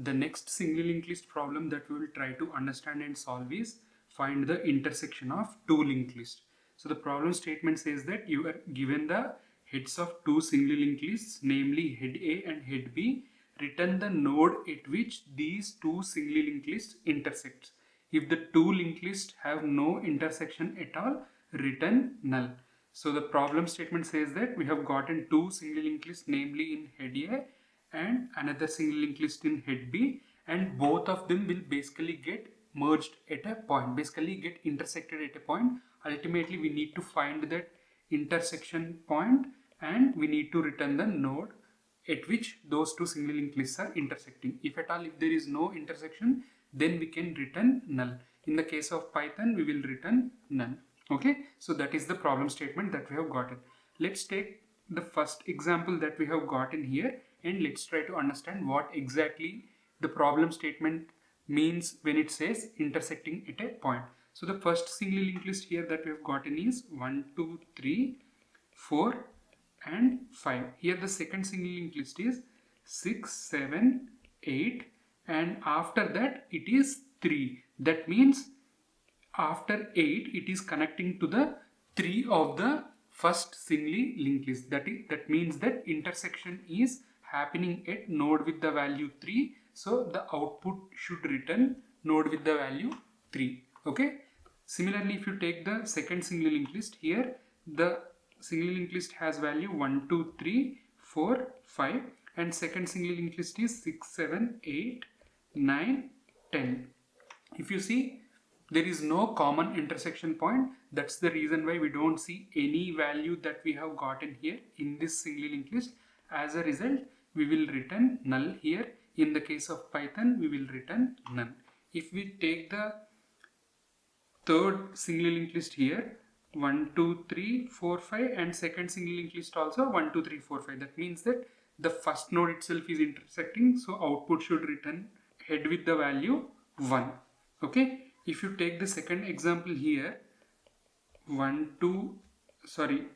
the next single linked list problem that we will try to understand and solve is find the intersection of two linked lists. So the problem statement says that you are given the heads of two single linked lists, namely head A and head B. Return the node at which these two single linked lists intersect. If the two linked lists have no intersection at all, return null. So the problem statement says that we have gotten two single linked lists, namely in head A and another single linked list in head B, and both of them will basically get merged at a point, basically get intersected at a point. Ultimately we need to find that intersection point and we need to return the node at which those two single linked lists are intersecting. If at all, if there is no intersection, then we can return null. In the case of Python, we will return none. Okay, so that is the problem statement that we have gotten. Let's take the first example that we have gotten here and let's try to understand what exactly the problem statement means when it says intersecting at a point. So the first single linked list here that we have gotten is 1, 2, 3, 4 and 5. Here the second single linked list is 6, 7, 8 and after that it is 3. That means after 8 it is connecting to the 3 of the first singly linked list. That means that intersection is happening at node with the value 3. So the output should return node with the value 3. Okay. Similarly, if you take the second single linked list, here the single linked list has value 1, 2, 3, 4, 5 and second single linked list is 6, 7, 8, 9, 10. If you see, there is no common intersection point. That's the reason why we don't see any value that we have gotten here in this single linked list. As a result, we will return null here. In the case of Python, we will return none. If we take the third single linked list here, 1, 2, 3, 4, 5 and second single linked list also 1, 2, 3, 4, 5. That means that the first node itself is intersecting. So output should return head with the value 1. Okay. If you take the second example here,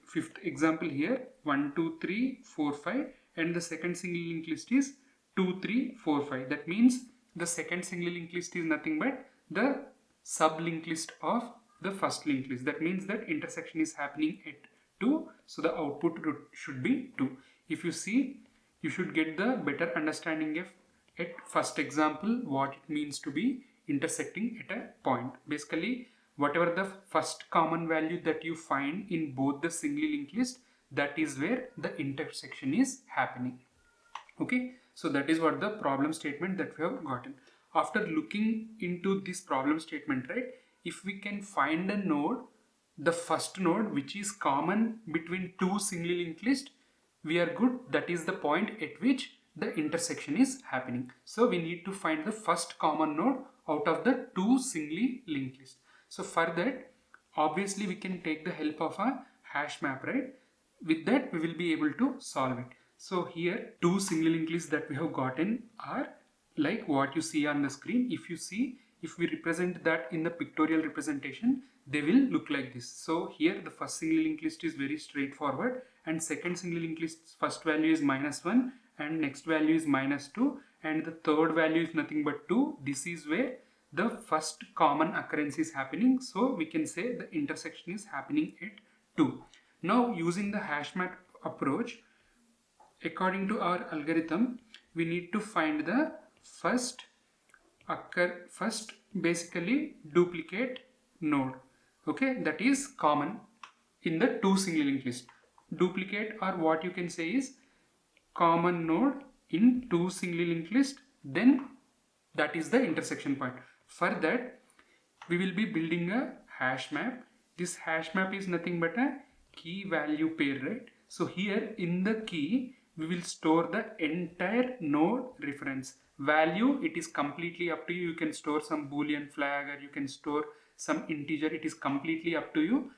fifth example here, 1, 2, 3, 4, 5 and the second single linked list is 2, 3, 4, 5. That means the second single linked list is nothing but the sub linked list of the first linked list. That means that intersection is happening at 2. So the output should be 2. If you see, you should get the better understanding of at first example what it means to be intersecting at a point. Basically, whatever the first common value that you find in both the single linked list, that is where the intersection is happening. Okay, so that is what the problem statement that we have gotten. After looking into this problem statement, right, if we can find a node, the first node which is common between two single linked lists, we are good. That is the point at which the intersection is happening. So we need to find the first common node out of the two singly linked lists. So for that, obviously we can take the help of a hash map, right? With that we will be able to solve it. So here two single linked lists that we have gotten are like what you see on the screen. If you see, if we represent that in the pictorial representation, they will look like this. So here the first single linked list is very straightforward and second single linked list first value is -1 and next value is -2 and the third value is nothing but 2. This is where the first common occurrence is happening. So we can say the intersection is happening at 2. Now using the hash map approach, according to our algorithm, we need to find the first basically duplicate node. Okay, that is common in the two single linked list. Duplicate, or what you can say is common node in two single linked list, then that is the intersection point. For that we will be building a hash map. This hash map is nothing but a key value pair, right? So here in the key we will store the entire node reference value. It is completely up to you. You can store some boolean flag or you can store some integer. It is completely up to you.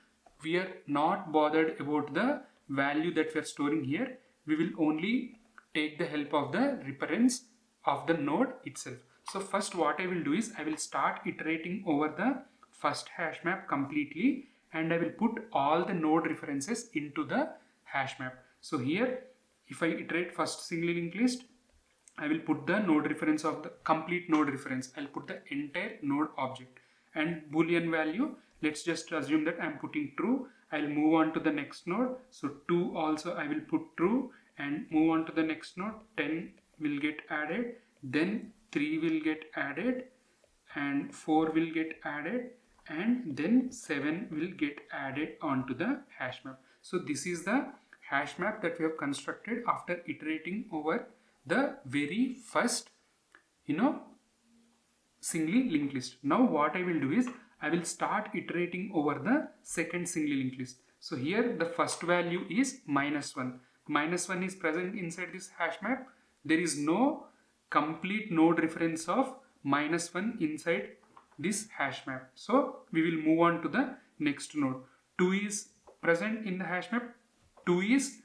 We are not bothered about the value that we are storing here. We will only take the help of the reference of the node itself. So first what I will do is I will start iterating over the first hash map completely and I will put all the node references into the hash map. So here if I iterate first single linked list, I will put the node reference of the complete node reference. I'll put the entire node object and boolean value. Let's just assume that I'm putting true. I'll move on to the next node. So 2 also I will put true and move on to the next node. 10 will get added. Then 3 will get added and 4 will get added and then 7 will get added onto the hash map. So this is the hash map that we have constructed after iterating over the very first singly linked list. Now what I will do is I will start iterating over the second singly linked list. So here the first value is -1. -1 is present inside this hash map. There is no complete node reference of -1 inside this hash map. So we will move on to the next node. 2 is present in the hash map. 2 is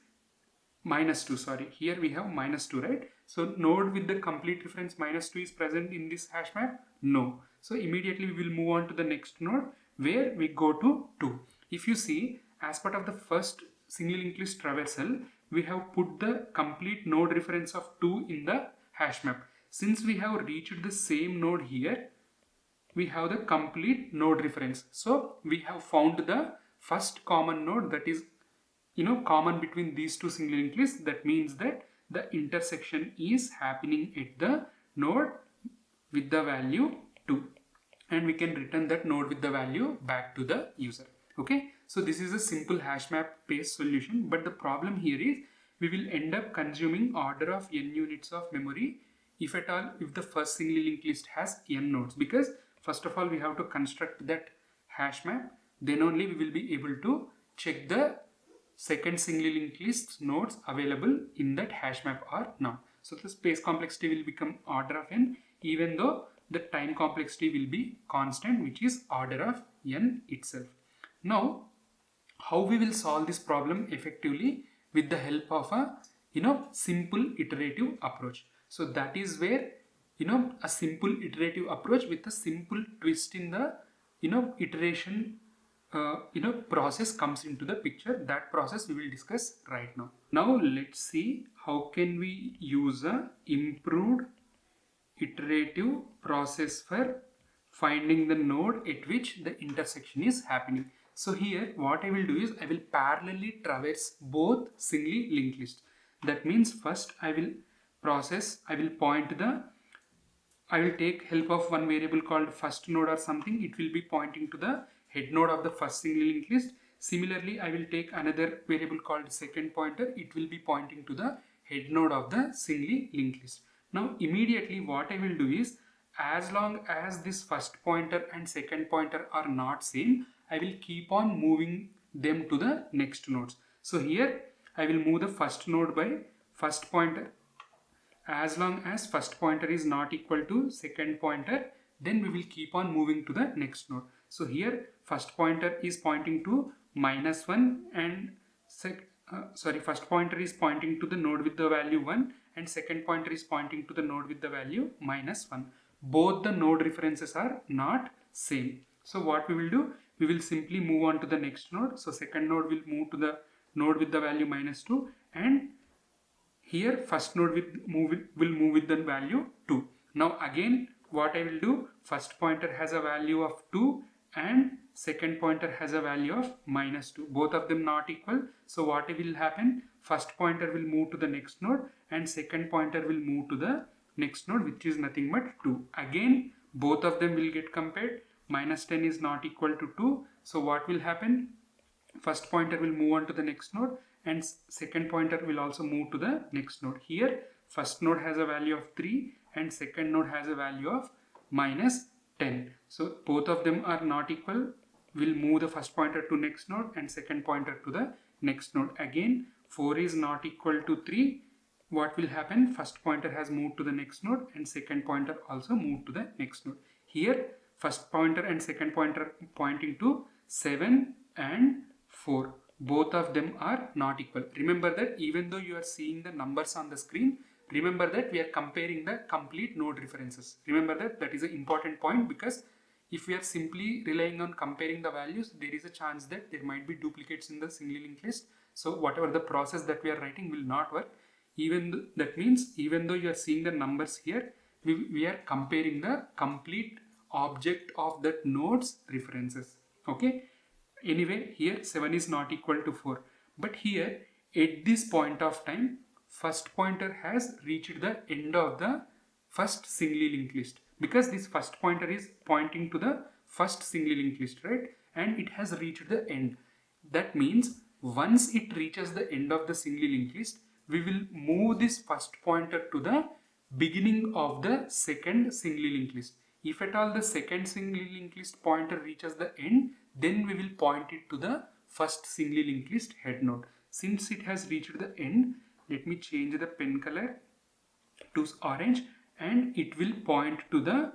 -2, sorry, here we have -2, right? So node with the complete reference -2 is present in this hash map? No. So immediately we will move on to the next node where we go to 2. If you see, as part of the first single linked list traversal, we have put the complete node reference of 2 in the hash map. Since we have reached the same node here, we have the complete node reference. So we have found the first common node that is common between these two single linked lists. That means that the intersection is happening at the node with the value 2, and we can return that node with the value back to the user. Okay, so this is a simple hash map based solution, but the problem here is we will end up consuming order of n units of memory if at all, if the first single linked list has n nodes, because first of all we have to construct that hash map, then only we will be able to check the second singly linked list nodes available in that hash map or not. So the space complexity will become order of n, even though the time complexity will be constant, which is order of n itself. Now, how we will solve this problem effectively? With the help of a simple iterative approach. So that is where a simple iterative approach with a simple twist in the iteration process comes into the picture. That process we will discuss right now. Now let's see how can we use a improved iterative process for finding the node at which the intersection is happening. So here what I will do is I will parallelly traverse both singly linked lists. That means first I will take help of one variable called first node or something. It will be pointing to the head node of the first singly linked list. Similarly, I will take another variable called second pointer. It will be pointing to the head node of the singly linked list. Now immediately what I will do is, as long as this first pointer and second pointer are not same, I will keep on moving them to the next nodes. So here I will move the first node by first pointer. As long as first pointer is not equal to second pointer, then we will keep on moving to the next node. So here first pointer is pointing to -1 and first pointer is pointing to the node with the value 1 and second pointer is pointing to the node with the value -1. Both the node references are not same. So what we will do? We will simply move on to the next node. So second node will move to the node with the value -2, and here first node will move with the value 2. Now again what I will do? First pointer has a value of 2 and second pointer has a value of -2. Both of them not equal. So what will happen? First pointer will move to the next node and second pointer will move to the next node, which is nothing but 2. Again both of them will get compared. -10 is not equal to 2. So what will happen? First pointer will move on to the next node and second pointer will also move to the next node. Here first node has a value of 3 and second node has a value of -10. So both of them are not equal. We'll move the first pointer to next node and second pointer to the next node. Again 4 is not equal to 3. What will happen? First pointer has moved to the next node and second pointer also moved to the next node. Here first pointer and second pointer pointing to 7 and 4. Both of them are not equal. Remember that even though you are seeing the numbers on the screen, remember that we are comparing the complete node references. Remember that is an important point, because if we are simply relying on comparing the values, there is a chance that there might be duplicates in the single linked list. So whatever the process that we are writing will not work. that means even though you are seeing the numbers here, we are comparing the complete object of that node's references. Okay. Anyway, here 7 is not equal to 4. But here at this point of time, first pointer has reached the end of the first singly linked list, because this first pointer is pointing to the first singly linked list, right? And it has reached the end. That means once it reaches the end of the singly linked list, we will move this first pointer to the beginning of the second singly linked list. If at all the second singly linked list pointer reaches the end, then we will point it to the first singly linked list head node. Since it has reached the end, let me change the pen color to orange, and it will point to the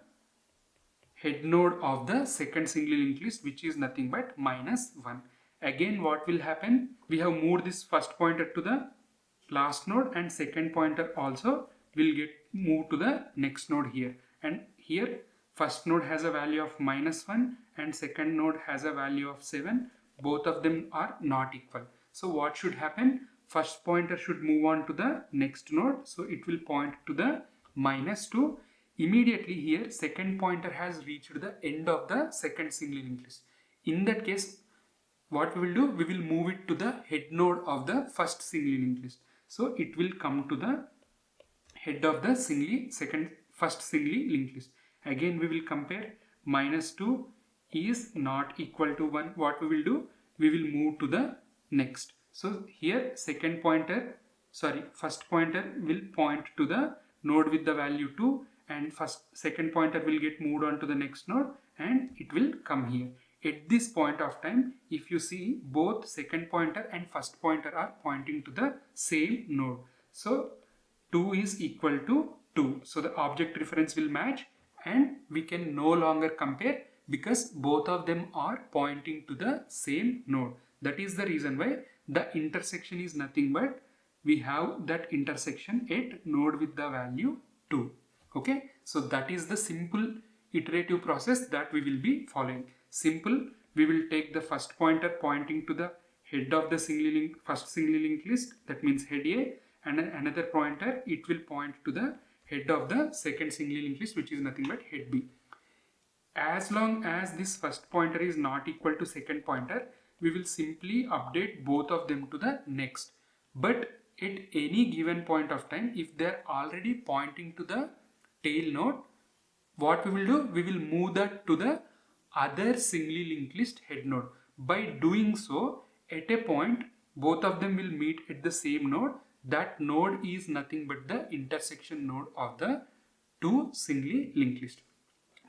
head node of the second singly linked list, which is nothing but -1. Again, what will happen? We have moved this first pointer to the last node, and second pointer also will get moved to the next node here. And here first node has a value of -1 and second node has a value of 7. Both of them are not equal. So what should happen? First pointer should move on to the next node. So it will point to the -2. Immediately here second pointer has reached the end of the second singly linked list. In that case, what we will do? We will move it to the head node of the first singly linked list. So it will come to the head of the first singly linked list. Again we will compare. -2 is not equal to 1. What we will do? We will move to the next. So here first pointer will point to the node with the value 2, and second pointer will get moved on to the next node, and it will come here. At this point of time, if you see, both second pointer and first pointer are pointing to the same node. So 2 is equal to 2. So the object reference will match, and we can no longer compare because both of them are pointing to the same node. That is the reason why the intersection is nothing but we have that intersection at node with the value 2. Okay, so that is the simple iterative process that we will be following. Simple, we will take the first pointer pointing to the head of the first singly linked list, that means head A, and another pointer, it will point to the head of the second singly linked list, which is nothing but head B. As long as this first pointer is not equal to second pointer, we will simply update both of them to the next. But at any given point of time, if they are already pointing to the tail node, what we will do? We will move that to the other singly linked list head node. By doing so, at a point, both of them will meet at the same node. That node is nothing but the intersection node of the two singly linked list.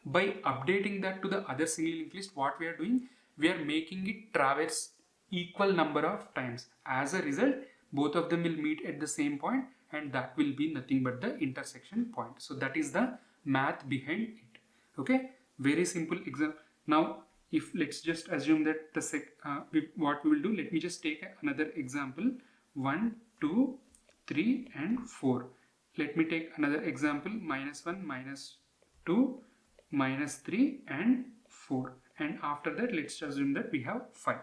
By updating that to the other singly linked list, what we are doing? We are making it traverse equal number of times. As a result, both of them will meet at the same point, and that will be nothing but the intersection point. So that is the math behind it. Okay, very simple example. Now, if let's just assume that what we will do, let me just take another example. 1, 2, 3 and 4. Let me take another example. -1, -2, -3 and 4. And after that, let's assume that we have 5.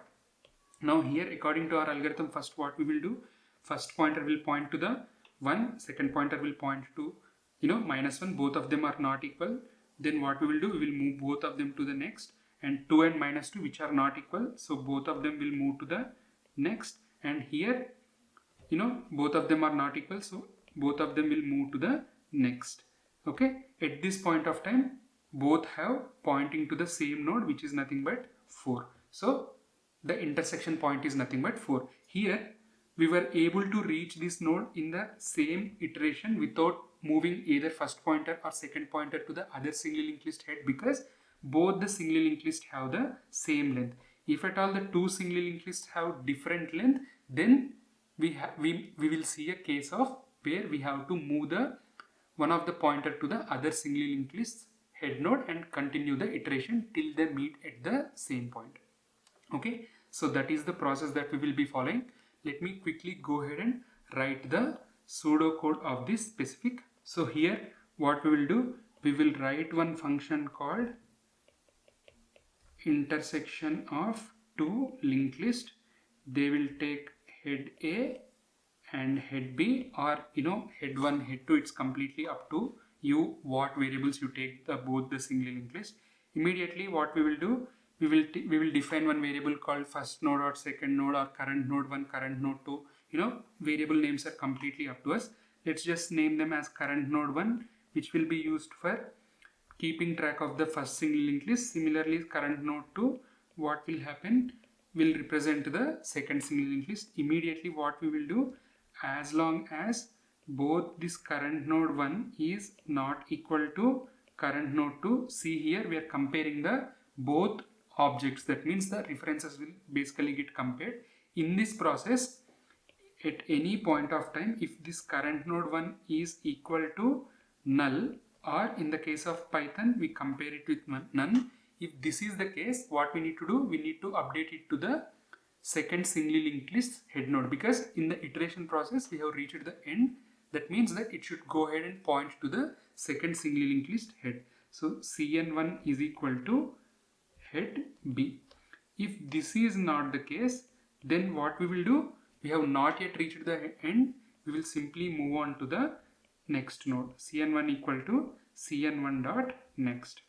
Now here, according to our algorithm, first what we will do? First pointer will point to the 1, second pointer will point to -1. Both of them are not equal. Then what we will do? We will move both of them to the next, and 2 and -2, which are not equal, so both of them will move to the next. And here, both of them are not equal, so both of them will move to the next. Okay, at this point of time, both have pointing to the same node, which is nothing but 4. So the intersection point is nothing but 4. Here we were able to reach this node in the same iteration without moving either first pointer or second pointer to the other singly linked list head, because both the singly linked list have the same length. If at all the two singly linked lists have different length, then we will see a case of where we have to move one of the pointer to the other singly linked list head node and continue the iteration till they meet at the same point. Okay, so that is the process that we will be following. Let me quickly go ahead and write the pseudocode of this specific. So here what we will do, we will write one function called intersection of two linked list. They will take head A and head B, or head 1, head 2. It's completely up to you what variables you take both the single linked list. Immediately what we will do, we will define one variable called first node or second node or current node 1, current node 2. Variable names are completely up to us. Let's just name them as current node 1, which will be used for keeping track of the first single linked list. Similarly, current node 2, what will happen, will represent the second single linked list. Immediately what we will do, as long as both this current node 1 is not equal to current node 2, see here we are comparing the both objects. That means the references will basically get compared. In this process, at any point of time, if this current node 1 is equal to null, or in the case of Python we compare it with none. If this is the case, what we need to do, we need to update it to the second singly linked list head node, because in the iteration process we have reached the end. That means that it should go ahead and point to the second singly linked list head. So cn1 is equal to head B. If this is not the case, then what we will do, we have not yet reached the end, we will simply move on to the next node, cn1 equal to cn1 dot next.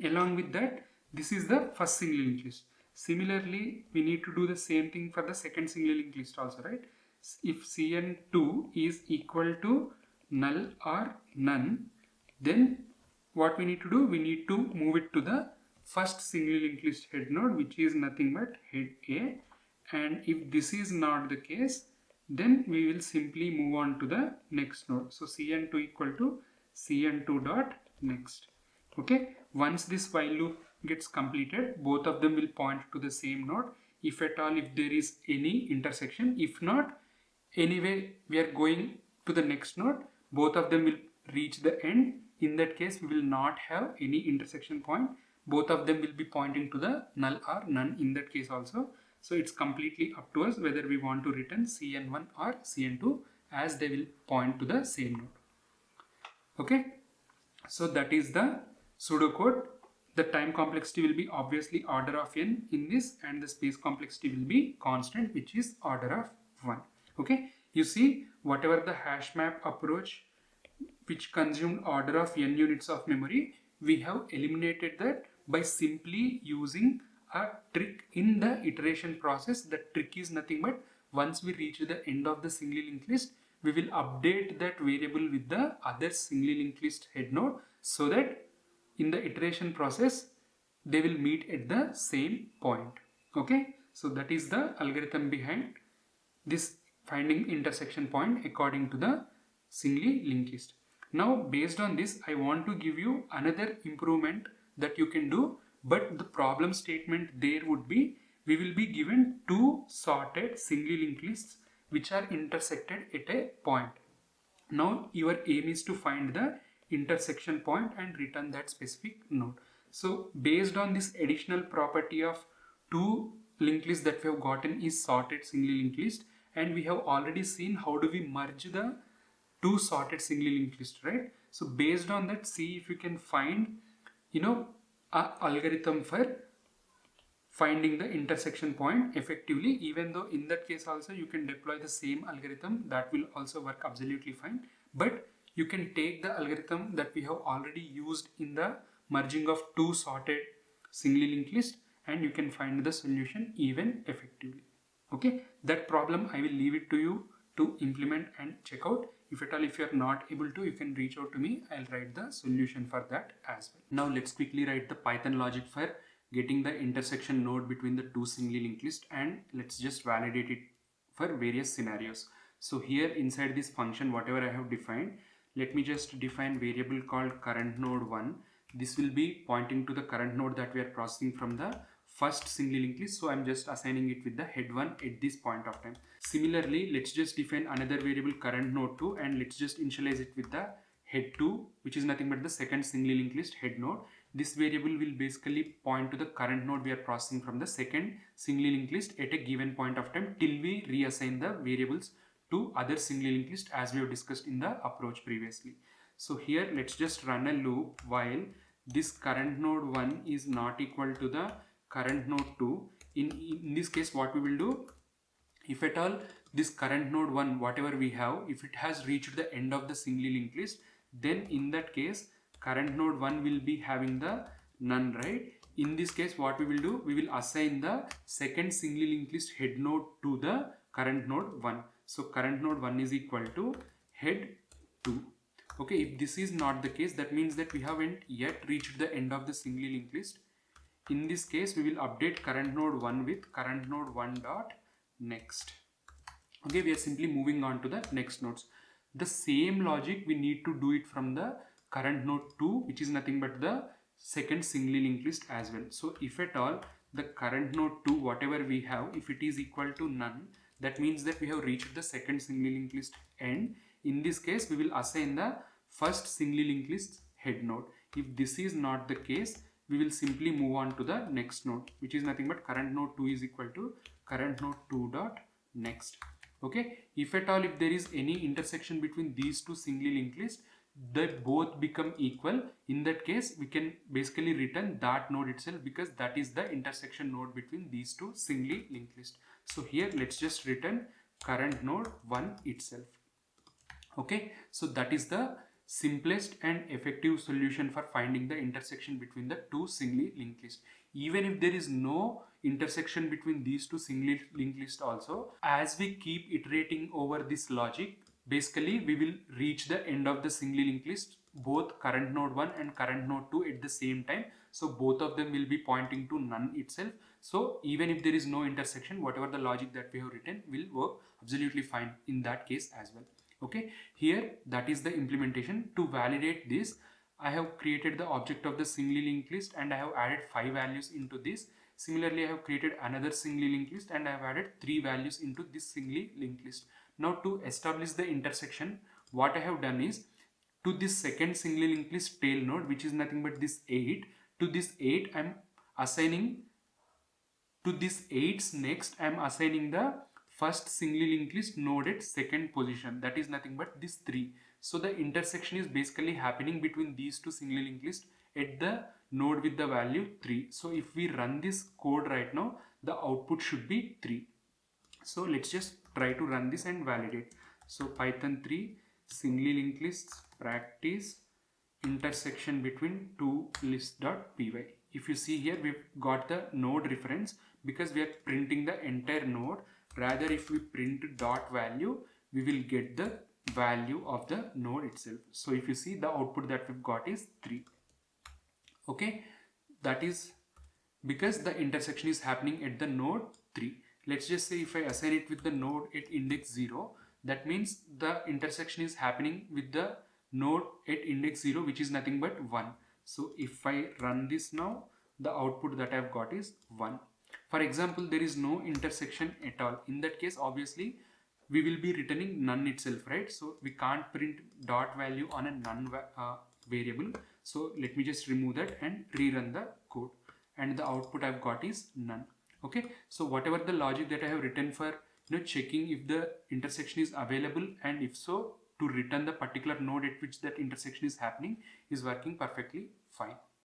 Along with that, this is the first single linked list. Similarly, we need to do the same thing for the second single linked list also, right? If cn2 is equal to null or none, then what we need to do, we need to move it to the first single linked list head node, which is nothing but head A. And if this is not the case, then we will simply move on to the next node. So cn2 equal to cn2 dot next. Okay, once this while loop gets completed, both of them will point to the same node. If at all, if there is any intersection, if not, anyway we are going to the next node, both of them will reach the end. In that case, we will not have any intersection point. Both of them will be pointing to the null or none in that case also. So it's completely up to us whether we want to return cn1 or cn2, as they will point to the same node. Okay, so that is the pseudocode. The time complexity will be obviously order of n in this, and the space complexity will be constant, which is order of 1. Okay, you see, whatever the hash map approach which consumed order of n units of memory, we have eliminated that by simply using a trick in the iteration process. The trick is nothing but, once we reach the end of the singly linked list, we will update that variable with the other singly linked list head node, so that in the iteration process they will meet at the same point. Okay, so that is the algorithm behind this finding intersection point according to the singly linked list. Now based on this, I want to give you another improvement that you can do, but the problem statement there would be, we will be given two sorted singly linked lists which are intersected at a point. Now your aim is to find the intersection point and return that specific node. So based on this additional property of two linked lists that we have gotten is sorted singly linked list, and we have already seen how do we merge the two sorted singly linked list, right? So based on that, see if you can find a algorithm for finding the intersection point effectively. Even though in that case also you can deploy the same algorithm, that will also work absolutely fine, but you can take the algorithm that we have already used in the merging of two sorted singly linked list, and you can find the solution even effectively. Okay, that problem I will leave it to you to implement and check out. If at all, if you are not able to, you can reach out to me. I'll write the solution for that as well. Now let's quickly write the Python logic for getting the intersection node between the two singly linked list, and let's just validate it for various scenarios. So here inside this function, whatever I have defined, let me just define variable called current node 1. This will be pointing to the current node that we are processing from the first singly linked list. So I'm just assigning it with the head 1 at this point of time. Similarly, let's just define another variable current node 2, and let's just initialize it with the head 2, which is nothing but the second singly linked list head node. This variable will basically point to the current node we are processing from the second singly linked list at a given point of time till we reassign the variables to other singly linked list, as we have discussed in the approach previously. So here let's just run a loop while this current node 1 is not equal to the current node 2. In this case, what we will do, If at all this current node 1, whatever we have, if it has reached the end of the singly linked list, then in that case current node 1 will be having the none, right? In this case what we will do, we will assign the second singly linked list head node to the current node 1. So current node 1 is equal to head 2. Okay, if this is not the case, that means that we haven't yet reached the end of the singly linked list. In this case we will update current node 1 with current node 1 dot next. Okay, we are simply moving on to the next nodes. The same logic we need to do it from the current node 2, which is nothing but the second singly linked list as well. So if at all the current node 2, whatever we have, if it is equal to none, that means that we have reached the second singly linked list end. In this case we will assign the first singly linked list head node. If this is not the case, we will simply move on to the next node, which is nothing but current node 2 is equal to current node 2 dot next. Okay, if at all if there is any intersection between these two singly linked lists that both become equal, in that case we can basically return that node itself, because that is the intersection node between these two singly linked lists. So here let's just return current node 1 itself. Okay, so that is the simplest and effective solution for finding the intersection between the two singly linked lists. Even if there is no intersection between these two singly linked lists also, as we keep iterating over this logic, basically we will reach the end of the singly linked list, both current node 1 and current node 2 at the same time. So both of them will be pointing to none itself. So even if there is no intersection, whatever the logic that we have written will work absolutely fine in that case as well. Okay, here that is the implementation. To validate this, I have created the object of the singly linked list and I have added 5 values into this. Similarly, I have created another singly linked list and I have added 3 values into this singly linked list. Now to establish the intersection, what I have done is, to this second singly linked list tail node, which is nothing but this 8, to this 8 I am assigning, to this 8's next I am assigning the first singly linked list node at second position, that is nothing but this 3. So the intersection is basically happening between these two singly linked lists at the node with the value 3. So if we run this code right now, the output should be 3. So let's just try to run this and validate. So Python 3 singly linked lists practice intersection between two lists.py. If you see here, we've got the node reference because we are printing the entire node. Rather, if we print dot value, we will get the value of the node itself. So if you see, the output that we've got is 3. Okay, that is because the intersection is happening at the node 3. Let's just say if I assign it with the node at index 0, that means the intersection is happening with the node at index 0, which is nothing but 1. So if I run this now, the output that I've got is 1. For example, there is no intersection at all. In that case, obviously, we will be returning none itself, right? So we can't print dot value on a none variable. So let me just remove that and rerun the code. And the output I've got is none. Okay. So whatever the logic that I have written for checking if the intersection is available, and if so, to return the particular node at which that intersection is happening, is working perfectly fine.